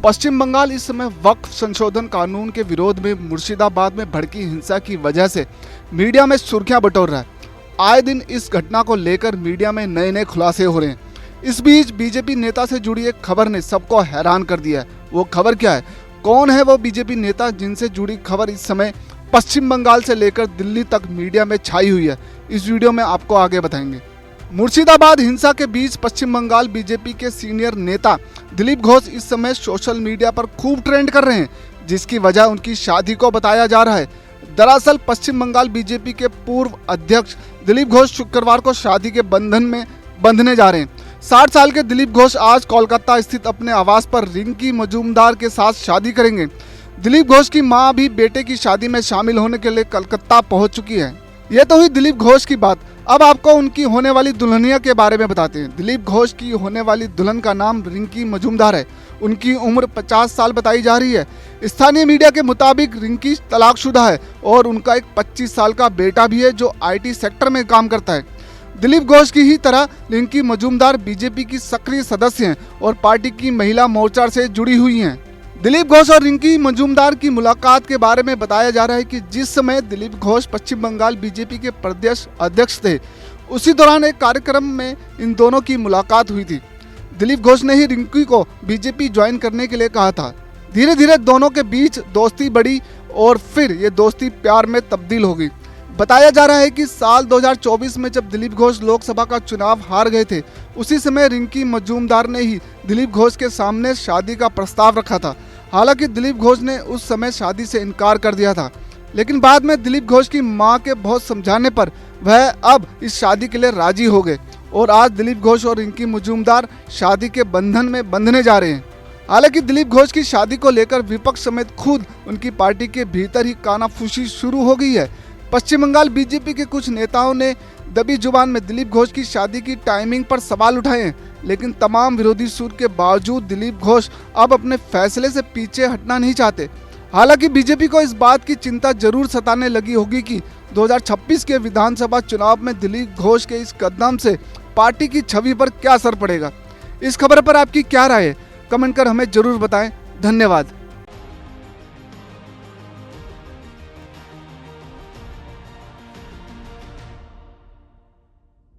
पश्चिम बंगाल इस समय वक्फ संशोधन कानून के विरोध में मुर्शिदाबाद में भड़की हिंसा की वजह से मीडिया में सुर्खियां बटोर रहा है। आए दिन इस घटना को लेकर मीडिया में नए नए खुलासे हो रहे हैं। इस बीच बीजेपी नेता से जुड़ी एक खबर ने सबको हैरान कर दिया है। वो खबर क्या है, कौन है वो बीजेपी नेता जिनसे जुड़ी खबर इस समय पश्चिम बंगाल से लेकर दिल्ली तक मीडिया में छाई हुई है, इस वीडियो में आपको आगे बताएंगे। मुर्शिदाबाद हिंसा के बीच पश्चिम बंगाल बीजेपी के सीनियर नेता दिलीप घोष इस समय सोशल मीडिया पर खूब ट्रेंड कर रहे हैं, जिसकी वजह उनकी शादी को बताया जा रहा है। दरअसल पश्चिम बंगाल बीजेपी के पूर्व अध्यक्ष दिलीप घोष शुक्रवार को शादी के बंधन में बंधने जा रहे हैं। 60 साल के दिलीप घोष आज कोलकाता स्थित अपने आवास पर रिंकी मजूमदार के साथ शादी करेंगे। दिलीप घोष की मां भी बेटे की शादी में शामिल होने के लिए कलकत्ता पहुंच चुकी है। ये तो हुई दिलीप घोष की बात। अब आपको उनकी होने वाली दुल्हनिया के बारे में बताते हैं। दिलीप घोष की होने वाली दुल्हन का नाम रिंकी मजूमदार है। उनकी उम्र 50 साल बताई जा रही है। स्थानीय मीडिया के मुताबिक रिंकी तलाकशुदा है और उनका एक 25 साल का बेटा भी है जो IT सेक्टर में काम करता है। दिलीप घोष की ही तरह रिंकी मजूमदार बीजेपी की सक्रिय सदस्य हैं और पार्टी की महिला मोर्चा से जुड़ी हुई हैं। दिलीप घोष और रिंकी मजूमदार की मुलाकात के बारे में बताया जा रहा है कि जिस समय दिलीप घोष पश्चिम बंगाल बीजेपी के प्रदेश अध्यक्ष थे, उसी दौरान एक कार्यक्रम में इन दोनों की मुलाकात हुई थी। दिलीप घोष ने ही रिंकी को बीजेपी ज्वाइन करने के लिए कहा था। धीरे धीरे दोनों के बीच दोस्ती बढ़ी और फिर ये दोस्ती प्यार में तब्दील हो गई। बताया जा रहा है कि साल 2024 में जब दिलीप घोष लोकसभा का चुनाव हार गए थे, उसी समय रिंकी मजूमदार ने ही दिलीप घोष के सामने शादी का प्रस्ताव रखा था। हालांकि दिलीप घोष ने उस समय शादी से इनकार कर दिया था, लेकिन बाद में दिलीप घोष की मां के बहुत समझाने पर वह अब इस शादी के लिए राजी हो गए और आज दिलीप घोष और रिंकी मजूमदार शादी के बंधन में बंधने जा रहे हैं। हालांकि दिलीप घोष की शादी को लेकर विपक्ष समेत खुद उनकी पार्टी के भीतर ही कानाफूसी शुरू हो गई है। पश्चिम बंगाल बीजेपी के कुछ नेताओं ने दबी जुबान में दिलीप घोष की शादी की टाइमिंग पर सवाल उठाए हैं, लेकिन तमाम विरोधी सुर के बावजूद दिलीप घोष अब अपने फैसले से पीछे हटना नहीं चाहते। हालांकि बीजेपी को इस बात की चिंता जरूर सताने लगी होगी कि 2026 के विधानसभा चुनाव में दिलीप घोष के इस कदम से पार्टी की छवि पर क्या असर पड़ेगा। इस खबर पर आपकी क्या राय है, कमेंट कर हमें जरूर बताएं। धन्यवाद।